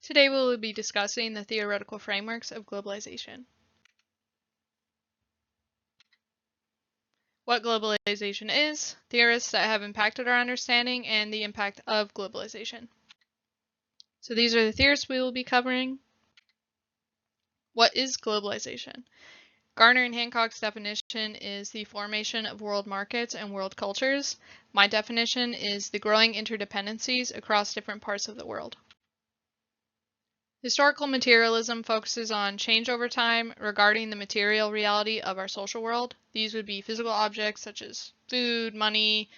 Today we will be discussing the theoretical frameworks of globalization. What globalization is, theorists that have impacted our understanding, and the impact of globalization. So these are the theorists we will be covering. What is globalization? Garner and Hancock's definition is the formation of world markets and world cultures. My definition is the growing interdependencies across different parts of the world. Historical materialism focuses on change over time regarding the material reality of our social world. These would be physical objects such as food, money,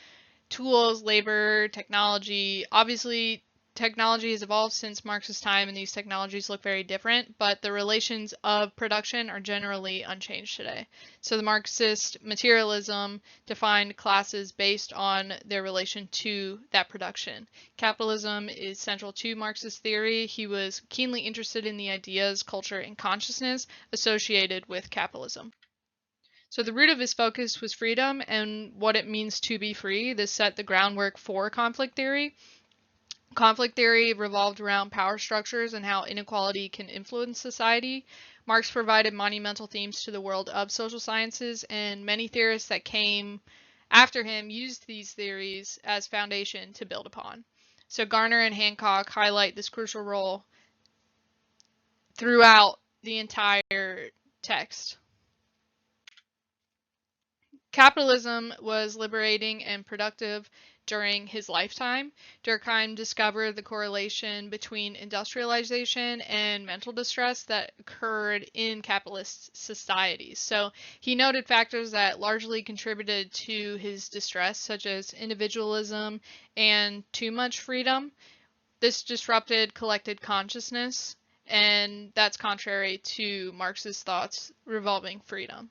tools, labor, technology. Obviously, technology has evolved since Marx's time and these technologies look very different, but the relations of production are generally unchanged today. So the Marxist materialism defined classes based on their relation to that production. Capitalism is central to Marxist theory. He was keenly interested in the ideas, culture, and consciousness associated with capitalism. So the root of his focus was freedom and what it means to be free. This set the groundwork for conflict theory. Conflict theory revolved around power structures and how inequality can influence society. Marx provided monumental themes to the world of social sciences, and many theorists that came after him used these theories as foundation to build upon. So Garner and Hancock highlight this crucial role throughout the entire text. Capitalism was liberating and productive during his lifetime. Durkheim discovered the correlation between industrialization and mental distress that occurred in capitalist societies. So he noted factors that largely contributed to his distress, such as individualism and too much freedom. This disrupted collective consciousness, and that's contrary to Marx's thoughts revolving freedom.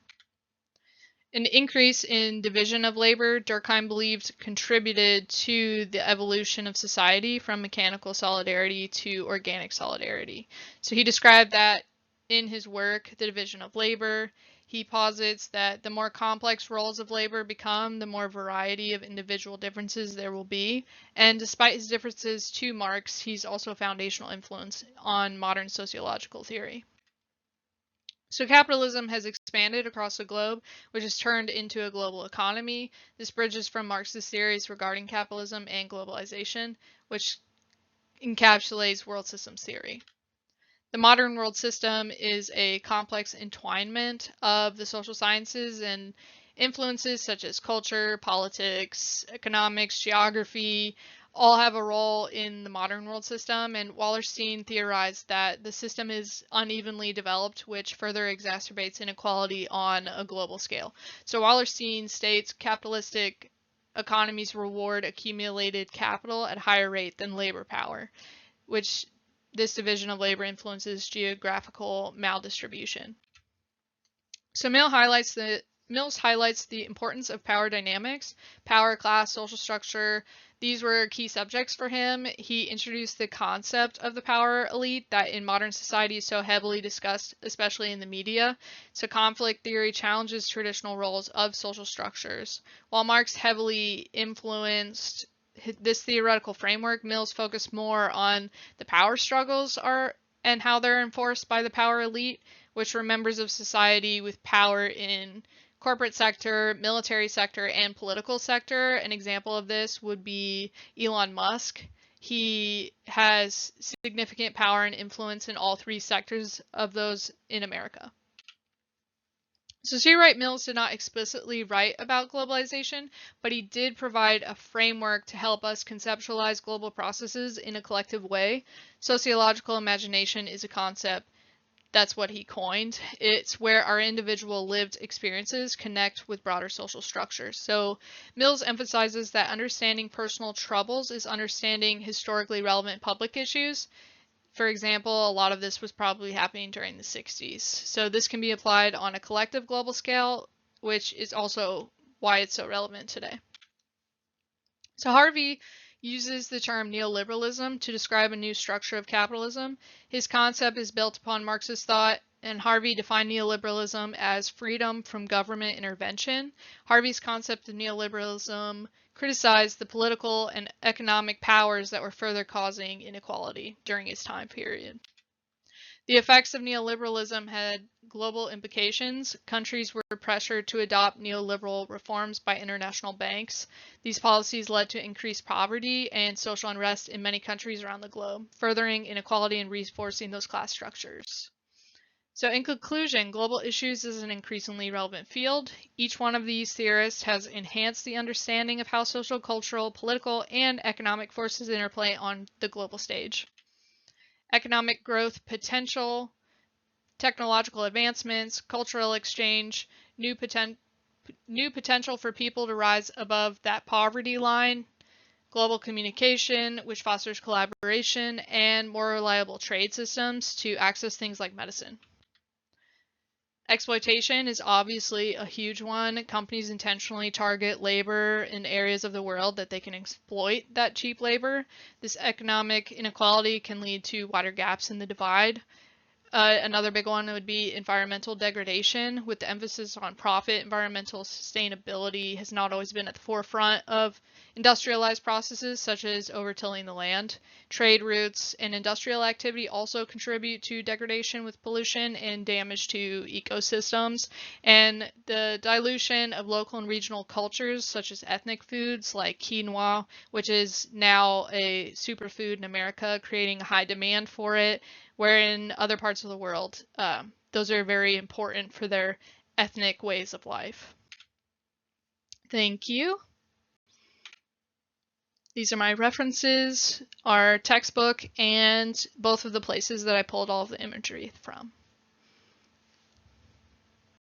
An increase in division of labor, Durkheim believed, contributed to the evolution of society from mechanical solidarity to organic solidarity. So he described that in his work, The Division of Labor. He posits that the more complex roles of labor become, the more variety of individual differences there will be. And despite his differences to Marx, he's also a foundational influence on modern sociological theory. So capitalism has expanded across the globe, which has turned into a global economy. This bridges from Marxist theories regarding capitalism and globalization, which encapsulates world systems theory. The modern world system is a complex entwinement of the social sciences and influences such as culture, politics, economics, geography, all have a role in the modern world system, and Wallerstein theorized that the system is unevenly developed, which further exacerbates inequality on a global scale. So Wallerstein states capitalistic economies reward accumulated capital at higher rate than labor power, which this division of labor influences geographical maldistribution. So Mills highlights the importance of power dynamics, power, class, social structure. These were key subjects for him. He introduced the concept of the power elite that in modern society is so heavily discussed, especially in the media. So conflict theory challenges traditional roles of social structures. While Marx heavily influenced this theoretical framework, Mills focused more on the power struggles and how they're enforced by the power elite, which were members of society with power in corporate sector, military sector, and political sector. An example of this would be Elon Musk. He has significant power and influence in all three sectors of those in America. So C. Wright Mills did not explicitly write about globalization, but he did provide a framework to help us conceptualize global processes in a collective way. Sociological imagination is a concept. That's what he coined. It's where our individual lived experiences connect with broader social structures. So Mills emphasizes that understanding personal troubles is understanding historically relevant public issues. For example, a lot of this was probably happening during the 60s. So this can be applied on a collective global scale, which is also why it's so relevant today. So Harvey uses the term neoliberalism to describe a new structure of capitalism. His concept is built upon Marxist thought, and Harvey defined neoliberalism as freedom from government intervention. Harvey's concept of neoliberalism criticized the political and economic powers that were further causing inequality during his time period. The effects of neoliberalism had global implications. Countries were pressured to adopt neoliberal reforms by international banks. These policies led to increased poverty and social unrest in many countries around the globe, furthering inequality and reinforcing those class structures. So, in conclusion, global issues is an increasingly relevant field. Each one of these theorists has enhanced the understanding of how social, cultural, political, and economic forces interplay on the global stage. Economic growth potential, technological advancements, cultural exchange, new potential for people to rise above that poverty line, global communication, which fosters collaboration, and more reliable trade systems to access things like medicine. Exploitation is obviously a huge one. Companies intentionally target labor in areas of the world that they can exploit that cheap labor. This economic inequality can lead to wider gaps in the divide. Another big one would be environmental degradation, with the emphasis on profit. Environmental sustainability has not always been at the forefront of industrialized processes, such as overtilling the land. Trade routes and industrial activity also contribute to degradation with pollution and damage to ecosystems. And the dilution of local and regional cultures, such as ethnic foods like quinoa, which is now a superfood in America, creating a high demand for it, where in other parts of the world, those are very important for their ethnic ways of life. Thank you. These are my references, our textbook, and both of the places that I pulled all of the imagery from.